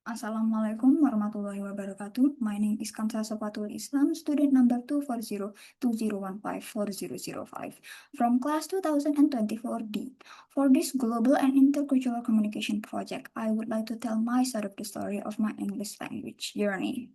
Assalamualaikum warahmatullahi wabarakatuh. My name is Kamsa Sopatul Islam, student number 240-2015-4005 from class 2024D. For this global and intercultural communication project, I would like to tell my side of the story of my English language journey.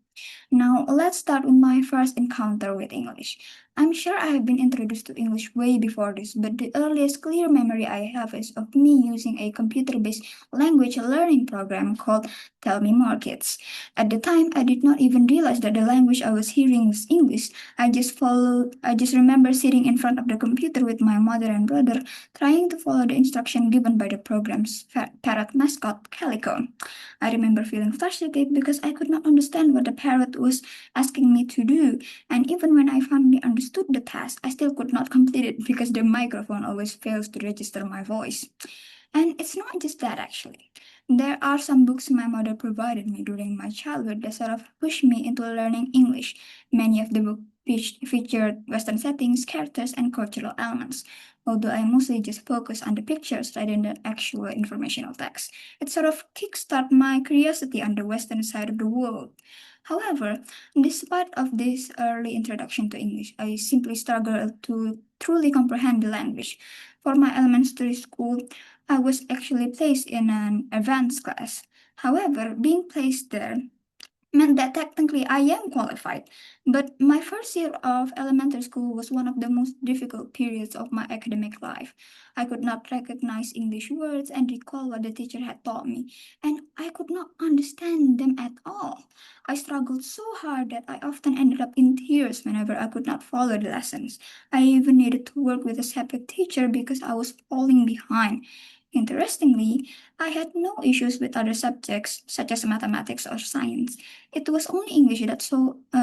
Now, let's start with my first encounter with English. I'm sure I have been introduced to English way before this, but the earliest clear memory I have is of me using a computer based language learning program called Tell Me More Kids. At the time, I did not even realize that the language I was hearing was English. I just remember sitting in front of the computer with my mother and brother, trying to follow the instruction given by the program's parrot mascot, Calico. I remember feeling frustrated because I could not understand what the parrot was asking me to do, and even when I finally understood the task, I still could not complete it because the microphone always fails to register my voice. And it's not just that actually. There are some books my mother provided me during my childhood that sort of pushed me into learning English. Many of the books featured Western settings, characters, and cultural elements. Although I mostly just focus on the pictures rather than the actual informational text, it sort of kickstarted my curiosity on the Western side of the world. However, despite of this early introduction to English, I simply struggled to truly comprehend the language. For my elementary school, I was actually placed in an advanced class. However, being placed there meant that technically I am qualified. But my first year of elementary school was one of the most difficult periods of my academic life. I could not recognize English words and recall what the teacher had taught me, and I could not understand them at all. I struggled so hard that I often ended up in tears whenever I could not follow the lessons. I even needed to work with a separate teacher because I was falling behind. Interestingly, I had no issues with other subjects such as mathematics or science. It was only English that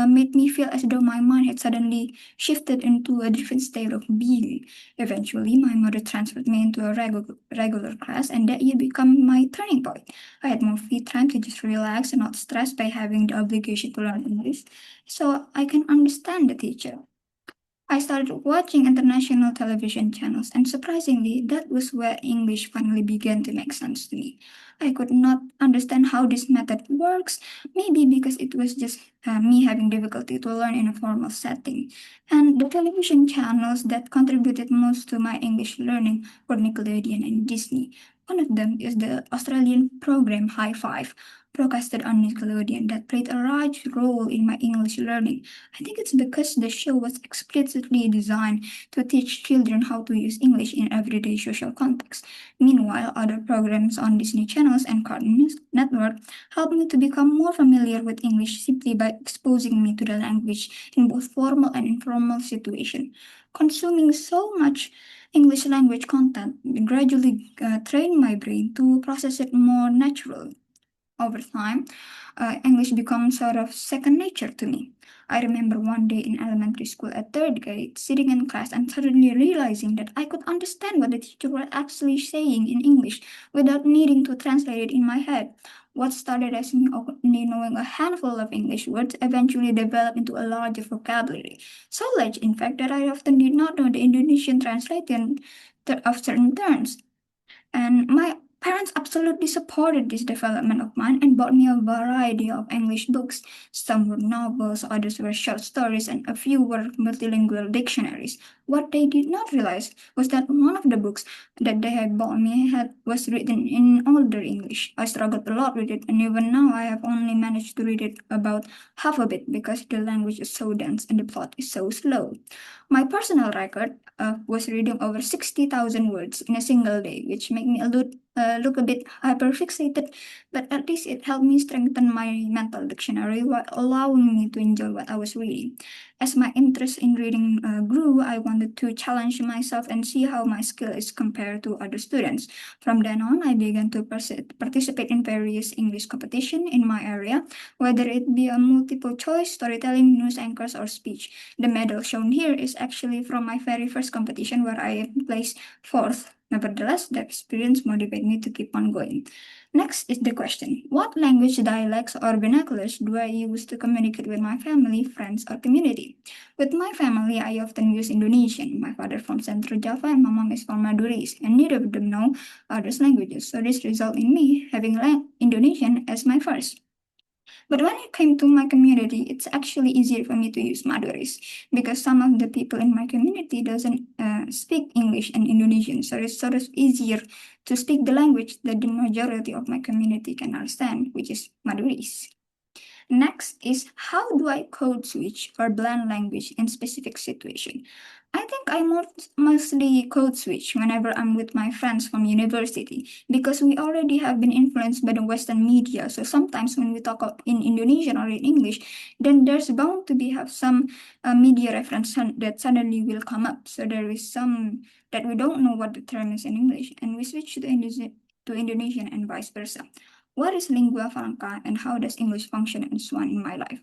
made me feel as though my mind had suddenly shifted into a different state of being. Eventually, my mother transferred me into a regular class, and that year became my turning point. I had more free time to just relax and not stress by having the obligation to learn English, so I can understand the teacher. I started watching international television channels, and surprisingly, that was where English finally began to make sense to me. I could not understand how this method works, maybe because it was just me having difficulty to learn in a formal setting. And the television channels that contributed most to my English learning were Nickelodeon and Disney. One of them is the Australian program High Five, broadcasted on Nickelodeon, that played a large role in my English learning. I think it's because the show was explicitly designed to teach children how to use English in everyday social context. Meanwhile, other programs on Disney channels and Cartoon Network helped me to become more familiar with English simply by exposing me to the language in both formal and informal situations. Consuming so much English language content gradually trained my brain to process it more naturally. Over time, English becomes sort of second nature to me. I remember one day in elementary school at third grade, sitting in class and suddenly realizing that I could understand what the teacher was actually saying in English without needing to translate it in my head. What started as me only knowing a handful of English words eventually developed into a larger vocabulary. So large, in fact, that I often did not know the Indonesian translation of certain terms. And my parents absolutely supported this development of mine and bought me a variety of English books. Some were novels, others were short stories, and a few were multilingual dictionaries. What they did not realize was that one of the books that they had bought me was written in older English. I struggled a lot with it, and even now I have only managed to read it about half of it because the language is so dense and the plot is so slow. My personal record was reading over 60,000 words in a single day, which made me look a bit hyperfixated, but at least it helped me strengthen my mental dictionary while allowing me to enjoy what I was reading. As my interest in reading grew, I wanted to challenge myself and see how my skill is compared to other students. From then on, I began to participate in various English competition in my area, whether it be a multiple choice, storytelling, news anchors, or speech. The medal shown here is actually from my very first competition where I placed fourth. Nevertheless, the experience motivated me to keep on going. Next is the question: what language, dialects, or vernaculars do I use to communicate with my family, friends, or community? With my family, I often use Indonesian. My father from Central Java and my mom is from Madurese, and neither of them know other languages, so this results in me having Indonesian as my first. But when it came to my community, it's actually easier for me to use Madurese because some of the people in my community doesn't speak English and Indonesian, so it's sort of easier to speak the language that the majority of my community can understand, which is Madurese. Next is how do I code switch or blend language in specific situation? I think I mostly code switch whenever I'm with my friends from university because we already have been influenced by the Western media. So sometimes when we talk in Indonesian or in English, then there's bound to be have some media reference that suddenly will come up. So there is some that we don't know what the term is in English, and we switch to Indonesian and vice versa. What is lingua franca and how does English function and so on in my life?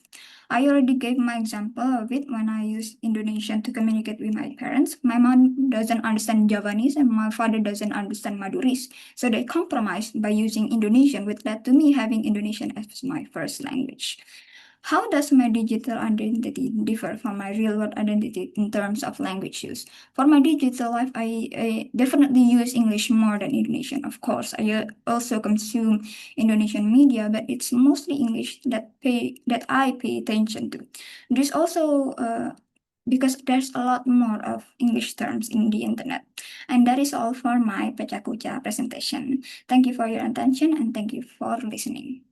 I already gave my example of it when I use Indonesian to communicate with my parents. My mom doesn't understand Javanese and my father doesn't understand Madurese. So they compromised by using Indonesian, which led to me having Indonesian as my first language. How does my digital identity differ from my real world identity in terms of language use? For my digital life, I definitely use English more than Indonesian. Of course, I also consume Indonesian media, but it's mostly English that I pay attention to. There's also because there's a lot more of English terms in the internet. And that is all for my Pecha Kucha presentation. Thank you for your attention and thank you for listening.